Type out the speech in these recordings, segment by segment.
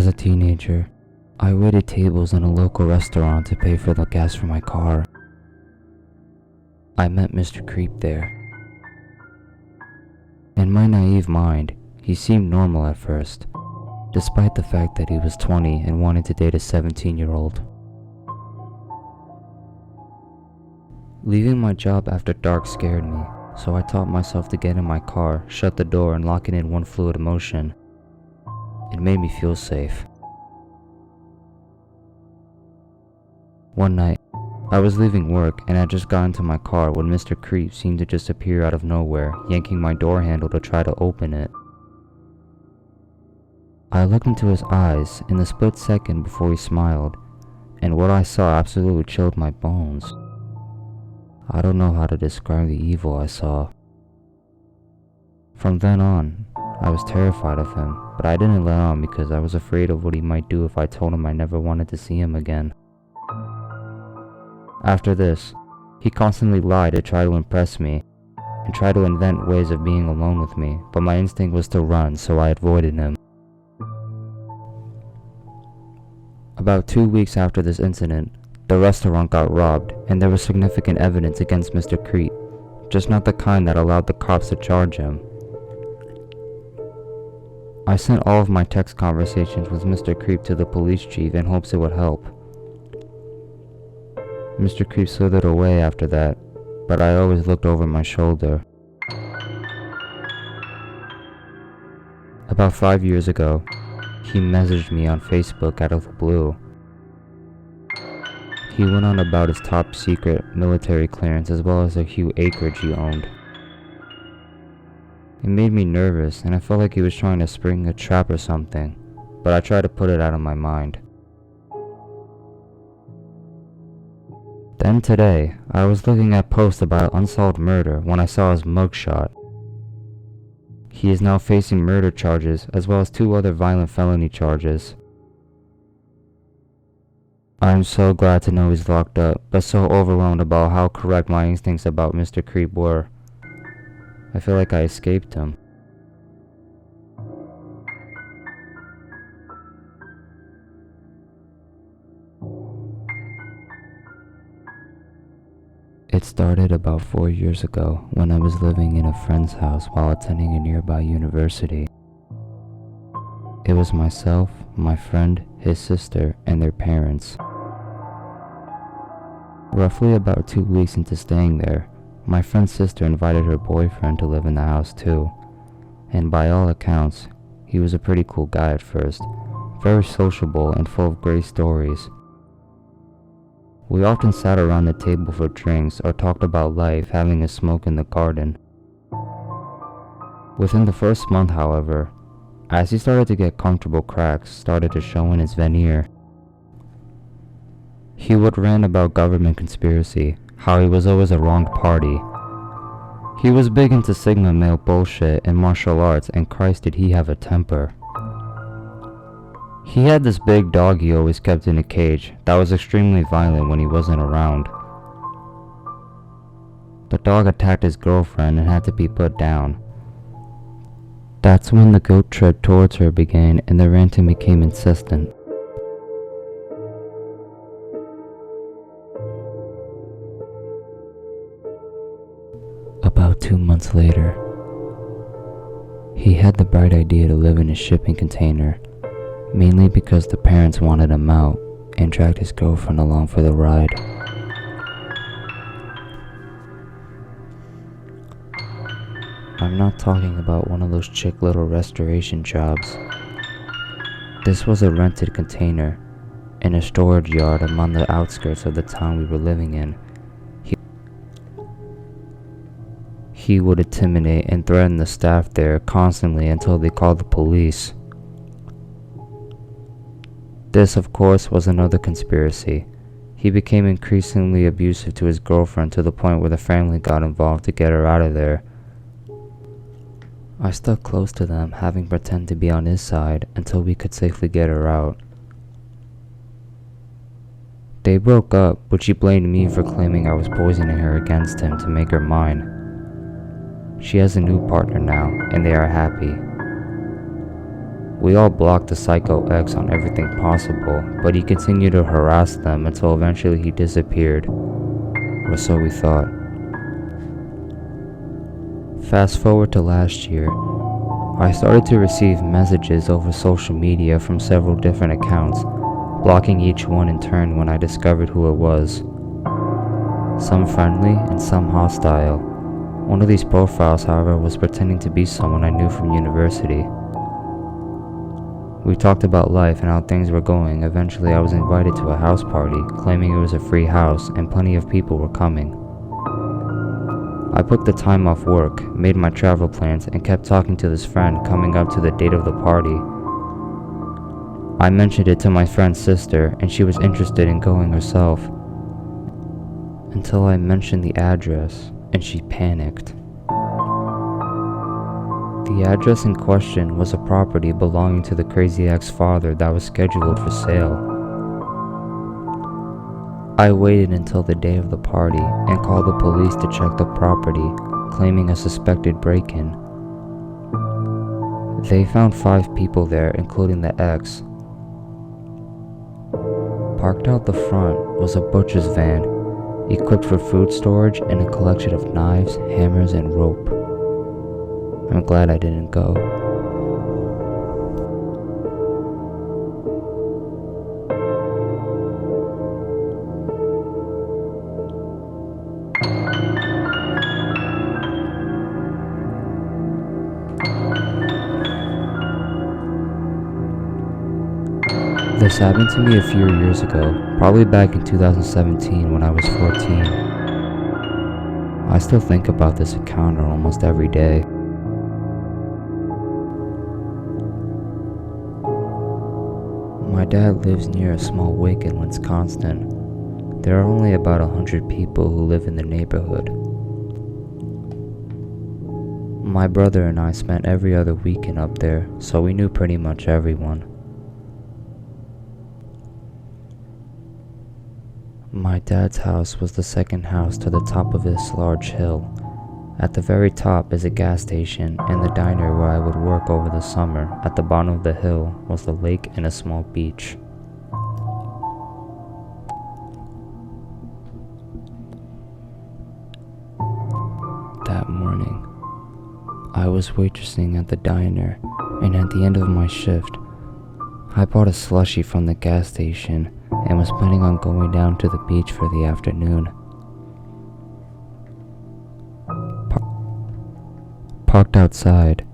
As a teenager, I waited tables in a local restaurant to pay for the gas for my car. I met Mr. Creep there. In my naive mind, he seemed normal at first, despite the fact that he was 20 and wanted to date a 17-year-old. Leaving my job after dark scared me, so I taught myself to get in my car, shut the door, and lock it in one fluid motion. It made me feel safe. One night, I was leaving work and had just got into my car when Mr. Creep seemed to just appear out of nowhere, yanking my door handle to try to open it. I looked into his eyes in the split second before he smiled, and what I saw absolutely chilled my bones. I don't know how to describe the evil I saw. From then on, I was terrified of him, but I didn't let on because I was afraid of what he might do if I told him I never wanted to see him again. After this, he constantly lied to try to impress me, and tried to invent ways of being alone with me, but my instinct was to run, so I avoided him. About 2 weeks after this incident, the restaurant got robbed, and there was significant evidence against Mr. Creep, just not the kind that allowed the cops to charge him. I sent all of my text conversations with Mr. Creep to the police chief in hopes it would help. Mr. Creep slithered away after that, but I always looked over my shoulder. About 5 years ago, he messaged me on Facebook out of the blue. He went on about his top secret military clearance as well as the huge acreage he owned. It made me nervous and I felt like he was trying to spring a trap or something, but I tried to put it out of my mind. Then today, I was looking at posts about unsolved murder when I saw his mugshot. He is now facing murder charges as well as 2 other violent felony charges. I am so glad to know he's locked up, but so overwhelmed about how correct my instincts about Mr. Creep were. I feel like I escaped him. It started about 4 years ago when I was living in a friend's house while attending a nearby university. It was myself, my friend, his sister, and their parents. Roughly about 2 weeks into staying there, my friend's sister invited her boyfriend to live in the house too, and by all accounts, he was a pretty cool guy at first, very sociable and full of great stories. We often sat around the table for drinks or talked about life, having a smoke in the garden. Within the first month, however, as he started to get comfortable, cracks started to show in his veneer. He would rant about government conspiracy, how he was always a wronged party. He was big into Sigma male bullshit and martial arts, and Christ did he have a temper. He had this big dog he always kept in a cage that was extremely violent when he wasn't around. The dog attacked his girlfriend and had to be put down. That's when the guilt trip towards her began and the ranting became insistent. About 2 months later, he had the bright idea to live in a shipping container, mainly because the parents wanted him out and dragged his girlfriend along for the ride. I'm not talking about one of those chick little restoration jobs. This was a rented container in a storage yard among the outskirts of the town we were living in. He would intimidate and threaten the staff there constantly until they called the police. This, of course, was another conspiracy. He became increasingly abusive to his girlfriend to the point where the family got involved to get her out of there. I stuck close to them, having pretended to be on his side until we could safely get her out. They broke up, but she blamed me for claiming I was poisoning her against him to make her mine. She has a new partner now, and they are happy. We all blocked the psycho ex on everything possible, but he continued to harass them until eventually he disappeared, or so we thought. Fast forward to last year, I started to receive messages over social media from several different accounts, blocking each one in turn when I discovered who it was. Some friendly and some hostile. One of these profiles, however, was pretending to be someone I knew from university. We talked about life and how things were going. Eventually I was invited to a house party, claiming it was a free house and plenty of people were coming. I booked the time off work, made my travel plans, and kept talking to this friend coming up to the date of the party. I mentioned it to my friend's sister, and she was interested in going herself, until I mentioned the address, and she panicked. The address in question was a property belonging to the crazy ex-father that was scheduled for sale. I waited until the day of the party and called the police to check the property, claiming a suspected break-in. They found 5 people there, including the ex. Parked out the front was a butcher's van, equipped for food storage and a collection of knives, hammers, and rope. I'm glad I didn't go. This happened to me a few years ago, probably back in 2017 when I was 14. I still think about this encounter almost every day. My dad lives near a small wake in Wisconsin. There are only about 100 people who live in the neighborhood. My brother and I spent every other weekend up there, so we knew pretty much everyone. My dad's house was the second house to the top of this large hill. At the very top is a gas station and the diner where I would work over the summer. At the bottom of the hill was the lake and a small beach. That morning, I was waitressing at the diner, and at the end of my shift, I bought a slushie from the gas station and was planning on going down to the beach for the afternoon. Parked outside.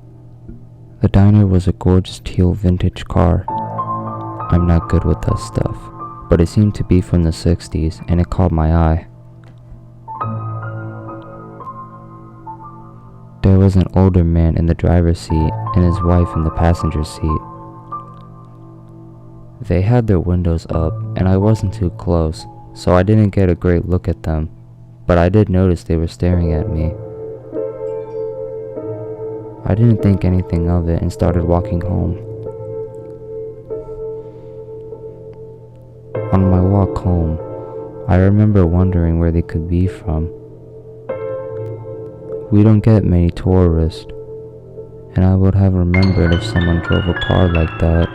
The diner was a gorgeous teal vintage car. I'm not good with that stuff, but it seemed to be from the 60s and it caught my eye. There was an older man in the driver's seat and his wife in the passenger seat. They had their windows up and I wasn't too close, so I didn't get a great look at them, but I did notice they were staring at me. I didn't think anything of it and started walking home. On my walk home, I remember wondering where they could be from. We don't get many tourists, and I would have remembered if someone drove a car like that.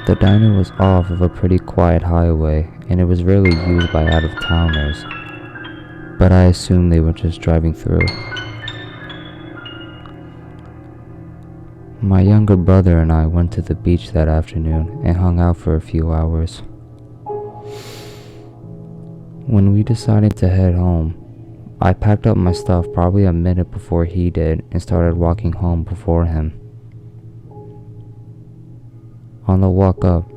The diner was off of a pretty quiet highway, and it was rarely used by out-of-towners, but I assumed they were just driving through. My younger brother and I went to the beach that afternoon and hung out for a few hours. When we decided to head home, I packed up my stuff probably a minute before he did and started walking home before him. On the walk up,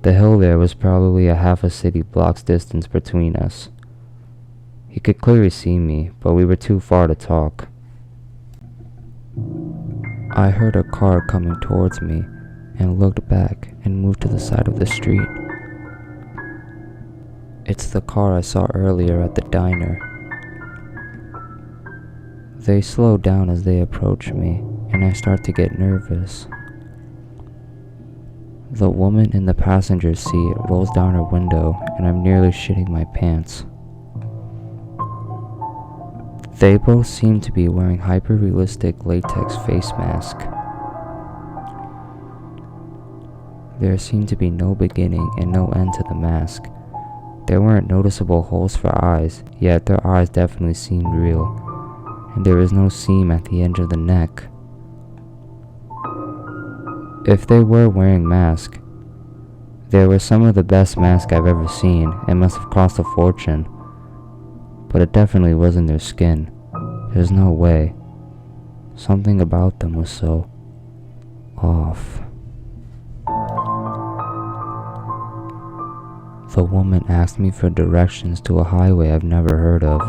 the hill there was probably a half a city block's distance between us. He could clearly see me, but we were too far to talk. I heard a car coming towards me and looked back and moved to the side of the street. It's the car I saw earlier at the diner. They slow down as they approach me, and I start to get nervous. The woman in the passenger seat rolls down her window, and I'm nearly shitting my pants. They both seemed to be wearing hyper-realistic latex face masks. There seemed to be no beginning and no end to the mask. There weren't noticeable holes for eyes, yet their eyes definitely seemed real, and there was no seam at the edge of the neck. If they were wearing masks, they were some of the best masks I've ever seen and must have cost a fortune, but it definitely wasn't their skin. There's no way. Something about them was so off. The woman asked me for directions to a highway I've never heard of.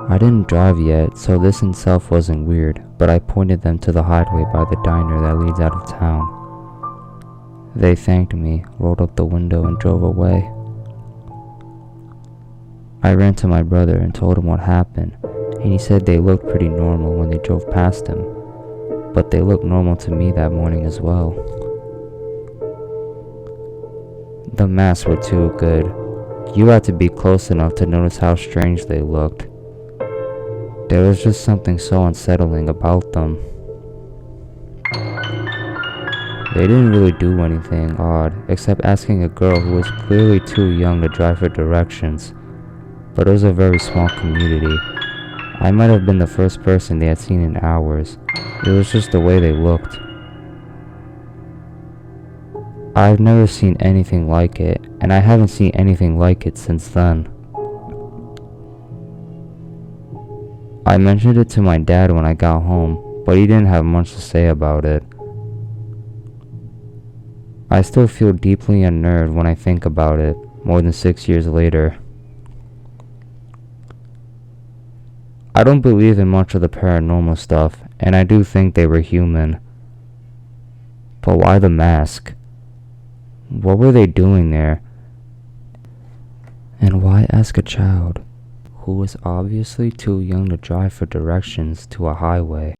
I didn't drive yet, so this in itself wasn't weird, but I pointed them to the highway by the diner that leads out of town. They thanked me, rolled up the window, and drove away. I ran to my brother and told him what happened, and he said they looked pretty normal when they drove past him, but they looked normal to me that morning as well. The masks were too good. You had to be close enough to notice how strange they looked. There was just something so unsettling about them. They didn't really do anything odd, except asking a girl who was clearly too young to drive for directions. But it was a very small community. I might have been the first person they had seen in hours. It was just the way they looked. I've never seen anything like it, and I haven't seen anything like it since then. I mentioned it to my dad when I got home, but he didn't have much to say about it. I still feel deeply unnerved when I think about it, more than 6 years later. I don't believe in much of the paranormal stuff, and I do think they were human. But why the mask? What were they doing there? And why ask a child who was obviously too young to drive for directions to a highway?